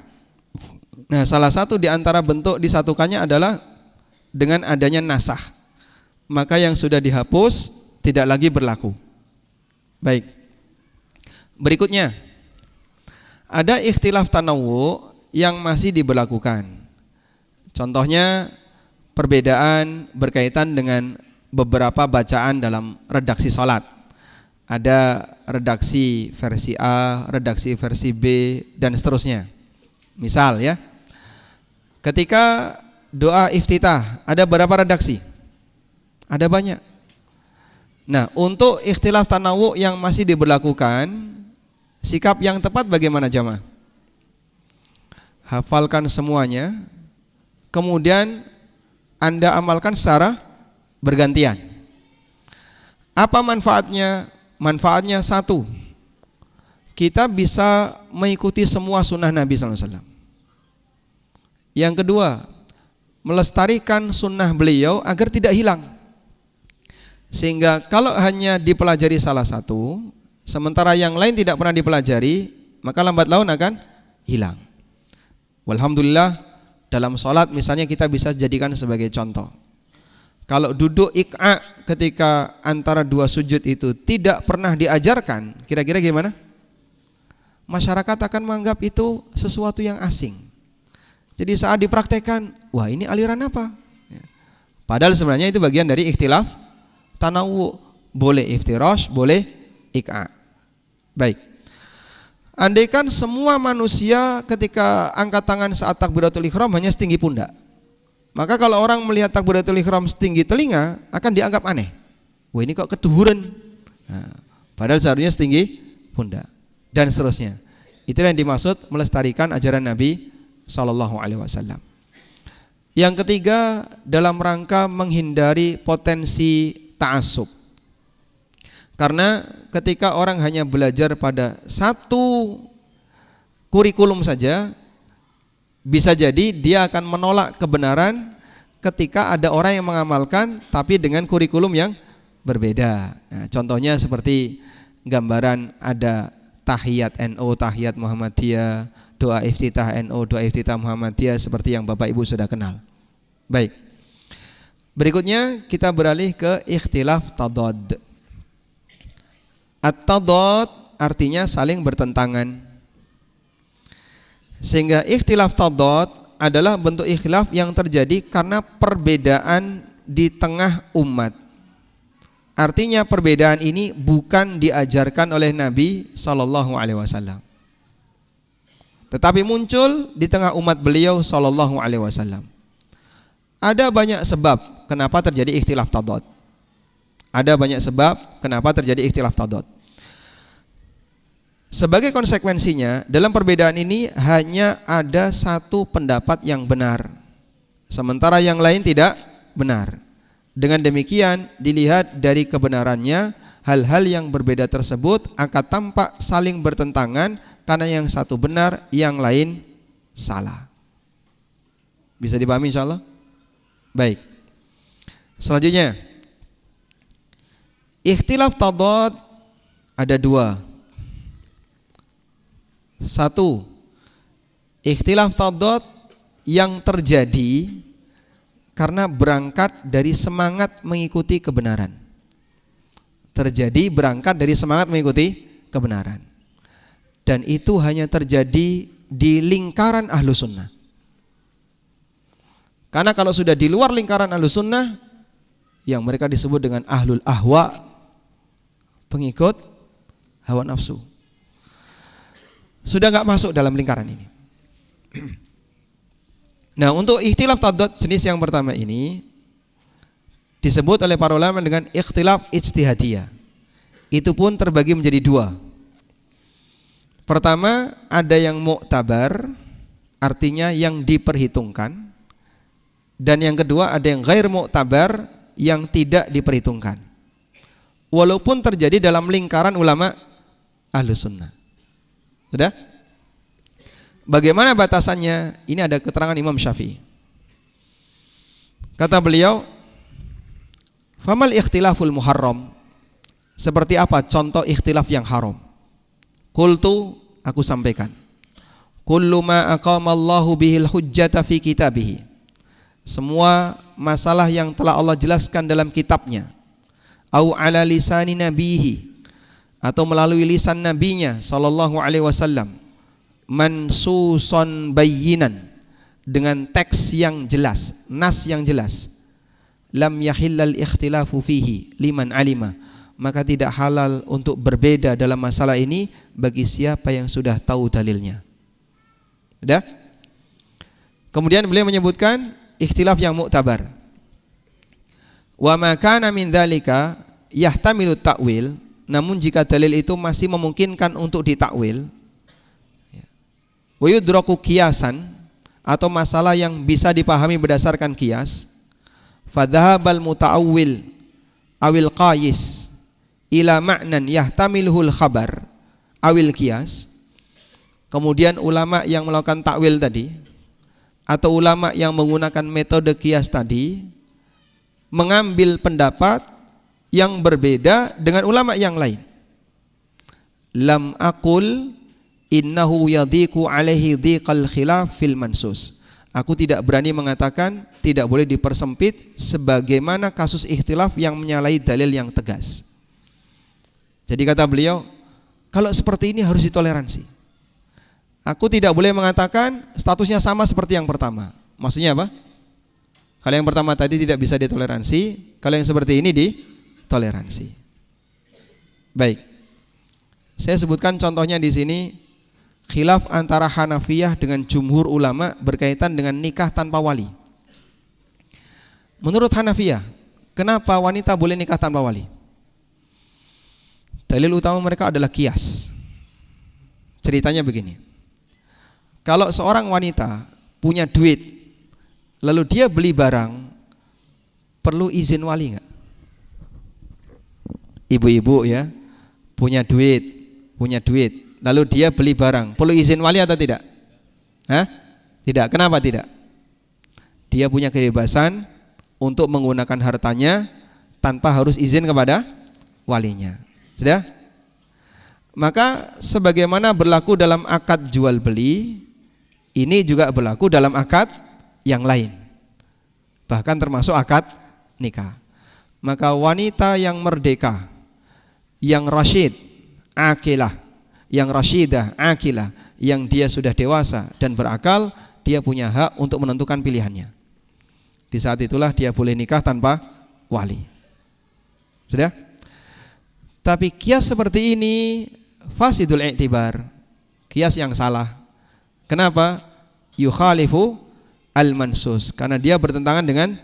Nah, salah satu di antara bentuk disatukannya adalah dengan adanya nasakh. Maka yang sudah dihapus tidak lagi berlaku. Baik. Berikutnya, ada ikhtilaf tanawwu yang masih diberlakukan. Contohnya perbedaan berkaitan dengan beberapa bacaan dalam redaksi salat. Ada redaksi versi A, redaksi versi B, dan seterusnya. Misal ya, ketika doa iftitah ada berapa redaksi? Ada banyak. Nah, untuk ikhtilaf tanawwu yang masih diberlakukan, sikap yang tepat bagaimana jamaah? Hafalkan semuanya, kemudian Anda amalkan secara bergantian. Apa manfaatnya? Manfaatnya satu, kita bisa mengikuti semua sunnah Nabi SAW. Yang kedua, melestarikan sunnah beliau agar tidak hilang. Sehingga kalau hanya dipelajari salah satu, sementara yang lain tidak pernah dipelajari, maka lambat laun akan hilang. Walhamdulillah, dalam sholat misalnya kita bisa jadikan sebagai contoh. Kalau duduk iq'a ketika antara 2 sujud itu tidak pernah diajarkan, kira-kira gimana? Masyarakat akan menganggap itu sesuatu yang asing. Jadi saat dipraktekkan, wah ini aliran apa? Padahal sebenarnya itu bagian dari ikhtilaf tanawwu. Boleh iftirash, boleh iq'a. Baik. Andaikan semua manusia ketika angkat tangan saat takbiratul ihram hanya setinggi pundak, maka kalau orang melihat takbiratul ihram setinggi telinga akan dianggap aneh. Wah ini kok keduhuran. Nah, padahal seharusnya setinggi pundak dan seterusnya. Itulah yang dimaksud melestarikan ajaran Nabi SAW. Yang ketiga, dalam rangka menghindari potensi ta'assub. Karena ketika orang hanya belajar pada satu kurikulum saja, bisa jadi dia akan menolak kebenaran ketika ada orang yang mengamalkan tapi dengan kurikulum yang berbeda. Nah, contohnya seperti gambaran ada tahiyat NU, tahiyat Muhammadiyah, doa iftitah NU, doa iftitah Muhammadiyah seperti yang Bapak Ibu sudah kenal. Baik. Berikutnya kita beralih ke ikhtilaf tadad. At-tadad artinya saling bertentangan. Sehingga ikhtilaf tadad adalah bentuk ikhtilaf yang terjadi karena perbedaan di tengah umat. Artinya perbedaan ini bukan diajarkan oleh Nabi sallallahu alaihi wasallam, tetapi muncul di tengah umat beliau sallallahu alaihi wasallam. Ada banyak sebab kenapa terjadi ikhtilaf tadad. Ada banyak sebab kenapa terjadi ikhtilaf tadad. Sebagai konsekuensinya, dalam perbedaan ini hanya ada satu pendapat yang benar, sementara yang lain tidak benar. Dengan demikian, dilihat dari kebenarannya, hal-hal yang berbeda tersebut akan tampak saling bertentangan karena yang satu benar, yang lain salah. Bisa dipahami insyaallah? Baik. Selanjutnya, ikhtilaf tadad ada dua. Satu, ikhtilaf tadad yang terjadi karena berangkat dari semangat mengikuti kebenaran. Terjadi berangkat dari semangat mengikuti kebenaran. Dan itu hanya terjadi di lingkaran ahlu sunnah. Karena kalau sudah di luar lingkaran ahlu sunnah, yang mereka disebut dengan ahlul ahwa, pengikut hawa nafsu, sudah gak masuk dalam lingkaran ini. Nah, untuk ikhtilaf tadad jenis yang pertama ini disebut oleh para ulama dengan ikhtilaf ijtihadiyah. Itu pun terbagi menjadi dua. Pertama, ada yang mu'tabar, artinya yang diperhitungkan. Dan yang kedua, ada yang ghair mu'tabar, yang tidak diperhitungkan, walaupun terjadi dalam lingkaran ulama ahlu sunnah. Sudah? Bagaimana batasannya? Ini ada keterangan Imam Syafi'i. Kata beliau, famal ikhtilaful muharram, seperti apa contoh ikhtilaf yang haram? Qultu, aku sampaikan, kullu ma aqamallahu bihil hujjata fi kitabihi, semua masalah yang telah Allah jelaskan dalam kitabnya, au ala lisani nabihi, atau melalui lisan nabinya sallallahu alaihi wasallam, mansuson bayyinan, dengan teks yang jelas, nas yang jelas, lam yahillal ikhtilafu fihi liman alima, maka tidak halal untuk berbeda dalam masalah ini bagi siapa yang sudah tahu dalilnya. Sudah? Kemudian beliau menyebutkan ikhtilaf yang mu'tabar. Wa ma kana min dzalika yahtamilu ta'wil, namun jika dalil itu masih memungkinkan untuk ditakwil, wa yudraku qiyasan, atau masalah yang bisa dipahami berdasarkan qiyas, fadhahabal muta'awwil awil qais ila ma'nan yahtamiluhul khabar awil qiyas, kemudian ulama yang melakukan takwil tadi atau ulama yang menggunakan metode qiyas tadi mengambil pendapat yang berbeda dengan ulama yang lain. Lam aqul innahu yadhiqu alaihi dhiqal khilaf fil mansus, aku tidak berani mengatakan tidak boleh dipersempit sebagaimana kasus ikhtilaf yang menyalahi dalil yang tegas. Jadi kata beliau, kalau seperti ini harus ditoleransi. Aku tidak boleh mengatakan statusnya sama seperti yang pertama. Maksudnya apa? Kalau yang pertama tadi tidak bisa ditoleransi, kalau yang seperti ini ditoleransi. Baik. Saya sebutkan contohnya di sini, khilaf antara Hanafiyah dengan jumhur ulama berkaitan dengan nikah tanpa wali. Menurut Hanafiyah, kenapa wanita boleh nikah tanpa wali? Dalil utama mereka adalah qiyas. Ceritanya begini. Kalau seorang wanita punya duit, lalu dia beli barang, perlu izin wali enggak? Ibu-ibu ya, punya duit, lalu dia beli barang, perlu izin wali atau tidak? Hah? Tidak. Kenapa tidak? Dia punya kebebasan untuk menggunakan hartanya tanpa harus izin kepada walinya. Sudah? Maka sebagaimana berlaku dalam akad jual beli, ini juga berlaku dalam akad yang lain, bahkan termasuk akad nikah. Maka wanita yang merdeka, yang rasyid, akilah, yang rasyidah, akilah, yang dia sudah dewasa dan berakal, dia punya hak untuk menentukan pilihannya. Di saat itulah dia boleh nikah tanpa wali. Sudah? Tapi kias seperti ini fasidul i'tibar, kias yang salah. Kenapa? Yukhalifu al-mansus, karena dia bertentangan dengan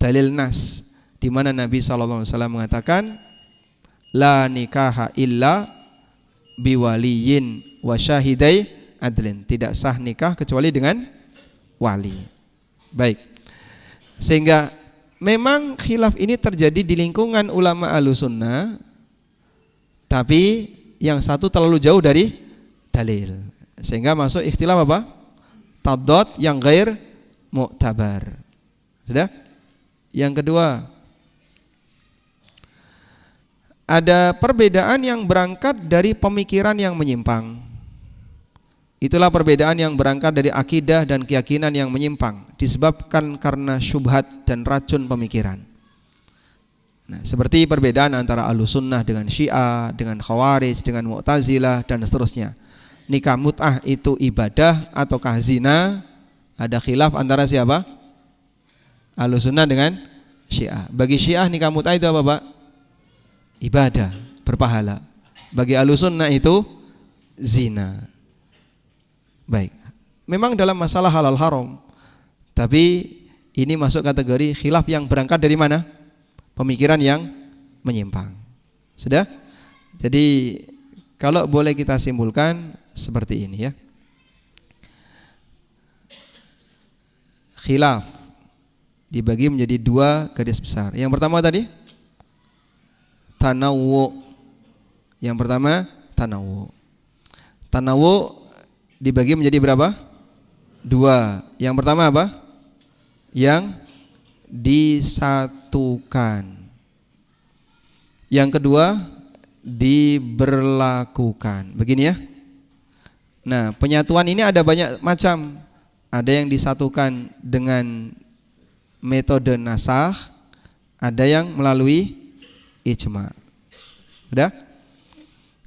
dalil nas, di mana Nabi SAW mengatakan la nikaha illa biwaliyin wa syahidai adlin, tidak sah nikah kecuali dengan wali. Baik, sehingga memang khilaf ini terjadi di lingkungan ulama Ahlussunnah, tapi yang satu terlalu jauh dari dalil, sehingga masuk ikhtilaf apa? Tadad yang ghair mu'tabar. Sudah? Yang kedua, ada perbedaan yang berangkat dari pemikiran yang menyimpang. Itulah perbedaan yang berangkat dari akidah dan keyakinan yang menyimpang, disebabkan karena syubhat dan racun pemikiran. Nah, seperti perbedaan antara Ahlussunnah dengan Syiah, dengan Khawarij, dengan Mu'tazilah dan seterusnya. Nikah mut'ah itu ibadah ataukah zina? Ada khilaf antara siapa? Ahlussunnah dengan Syiah. Bagi Syiah nikah mut'ah itu apa, Pak? Ibadah, berpahala. Bagi Ahlussunnah itu zina. Baik. Memang dalam masalah halal haram, tapi ini masuk kategori khilaf yang berangkat dari mana? Pemikiran yang menyimpang. Sudah? Jadi kalau boleh kita simpulkan seperti ini ya. Khilaf dibagi menjadi dua garis besar. Yang pertama tadi tanawwu. Yang pertama tanawwu. Tanawwu dibagi menjadi berapa? Dua. Yang pertama apa? Yang disatukan. Yang kedua diberlakukan. Begini ya. Nah, penyatuan ini ada banyak macam. Ada yang disatukan dengan metode nasakh, ada yang melalui ijma. Sudah?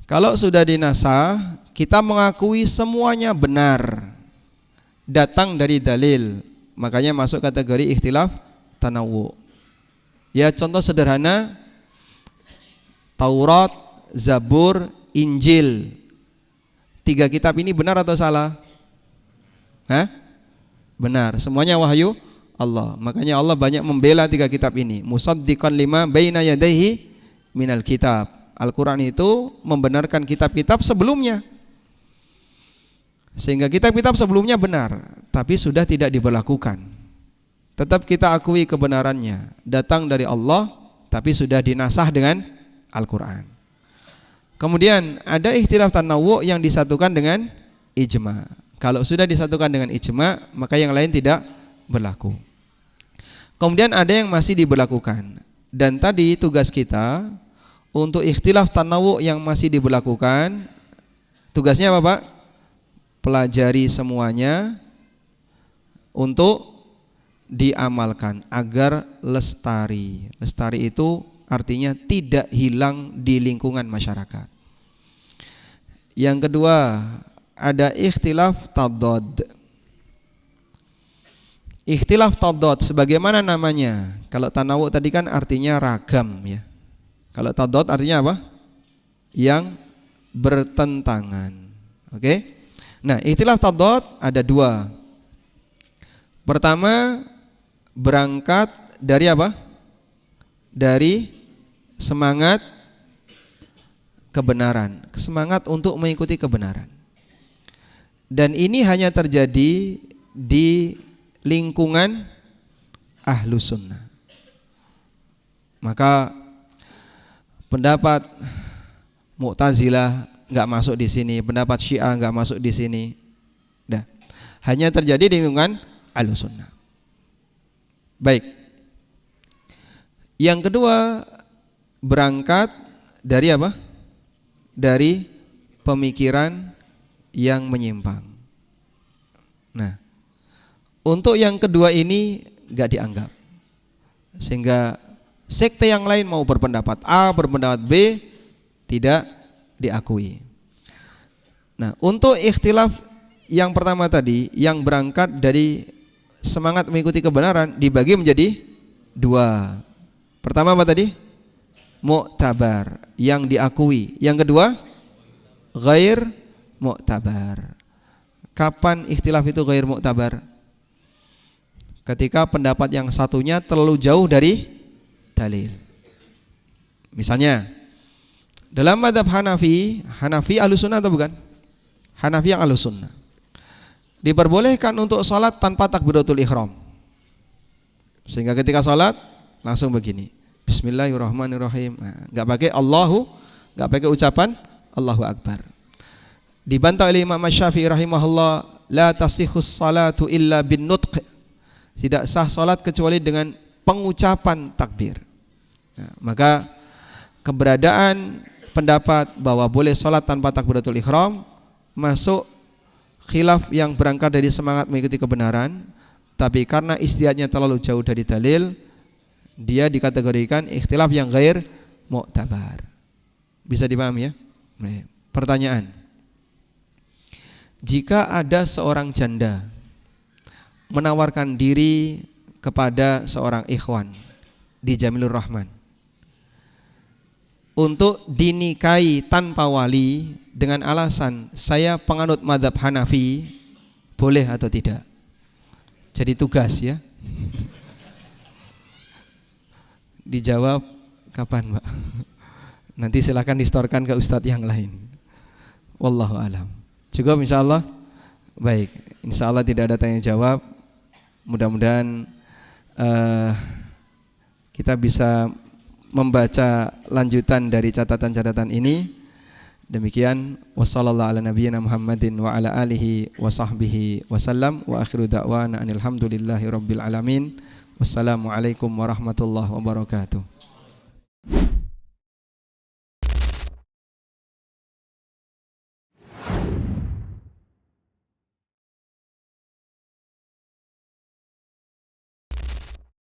Kalau sudah dinasakh, kita mengakui semuanya benar, datang dari dalil, makanya masuk kategori ikhtilaf tanawwu. Ya, contoh sederhana, Taurat, Zabur, Injil, 3 kitab ini benar atau salah? Hah? Benar, semuanya wahyu Allah. Makanya Allah banyak membela 3 kitab ini. Musaddiqan lima baina yadayhi minal kitab. Al-Quran itu membenarkan kitab-kitab sebelumnya, sehingga kitab-kitab sebelumnya benar, tapi sudah tidak diberlakukan. Tetap kita akui kebenarannya, datang dari Allah, tapi sudah dinasah dengan Al-Quran. Kemudian ada ikhtilaf tanawwu yang disatukan dengan ijma. Kalau sudah disatukan dengan ijma, maka yang lain tidak berlaku. Kemudian ada yang masih diberlakukan. Dan tadi tugas kita untuk ikhtilaf tanawwu yang masih diberlakukan, tugasnya apa, Pak? Pelajari semuanya untuk diamalkan agar lestari. Lestari itu artinya tidak hilang di lingkungan masyarakat. Yang kedua, ada ikhtilaf tadad. Ikhtilaf tadad sebagaimana namanya. Kalau tanawwu tadi kan artinya ragam ya. Kalau tadad artinya apa? Yang bertentangan. Oke? Nah, ikhtilaf tadad ada 2. Pertama, berangkat dari apa? Dari semangat kebenaran, semangat untuk mengikuti kebenaran. Dan ini hanya terjadi di lingkungan Ahlussunnah. Maka pendapat Mu'tazilah enggak masuk di sini, pendapat Syiah enggak masuk di sini. Dah. Hanya terjadi di lingkungan Ahlussunnah. Baik. Yang kedua, berangkat dari apa? Dari pemikiran yang menyimpang. Nah, untuk yang kedua ini enggak dianggap. Sehingga sekte yang lain mau berpendapat A, berpendapat B, tidak diakui. Nah, untuk ikhtilaf yang pertama tadi, yang berangkat dari semangat mengikuti kebenaran dibagi menjadi dua. Pertama apa tadi? Mu'tabar, yang diakui. Yang kedua, ghair mu'tabar. Kapan ikhtilaf itu ghair mu'tabar? Ketika pendapat yang satunya terlalu jauh dari dalil. Misalnya dalam mazhab Hanafi Ahlus Sunnah atau bukan? Hanafi yang Ahlus Sunnah, diperbolehkan untuk salat tanpa takbiratul ihram. Sehingga ketika salat langsung begini, Bismillahirrahmanirrahim. Enggak pakai Allahu, enggak pakai ucapan Allahu Akbar. Dibantah oleh Imam Syafi'i rahimahullah, la tasihhus salatu illa bin nutq. Tidak sah salat kecuali dengan pengucapan takbir. Nah, maka keberadaan pendapat bahwa boleh salat tanpa takbiratul ihram masuk khilaf yang berangkat dari semangat mengikuti kebenaran, tapi karena istihadnya terlalu jauh dari dalil, dia dikategorikan ikhtilaf yang ghair mu'tabar. Bisa dipahami ya? Pertanyaan, jika ada seorang janda menawarkan diri kepada seorang ikhwan di Jamilur Rahman untuk dinikahi tanpa wali dengan alasan saya penganut mazhab Hanafi, boleh atau tidak? Jadi tugas ya. Dijawab kapan, Mbak? Nanti silakan distorkan ke ustadz yang lain. Wallahu alam. Cukup insyaallah. Baik, insyaallah tidak ada tanya jawab. Mudah-mudahan kita bisa membaca lanjutan dari catatan-catatan ini. Demikian, wassallallahu ala nabiyyina Muhammadin wa ala alihi wa sahbihi wasallam, wa akhiru da'wana anil hamdulillahi rabbil alamin. Wassalamualaikum warahmatullahi wabarakatuh.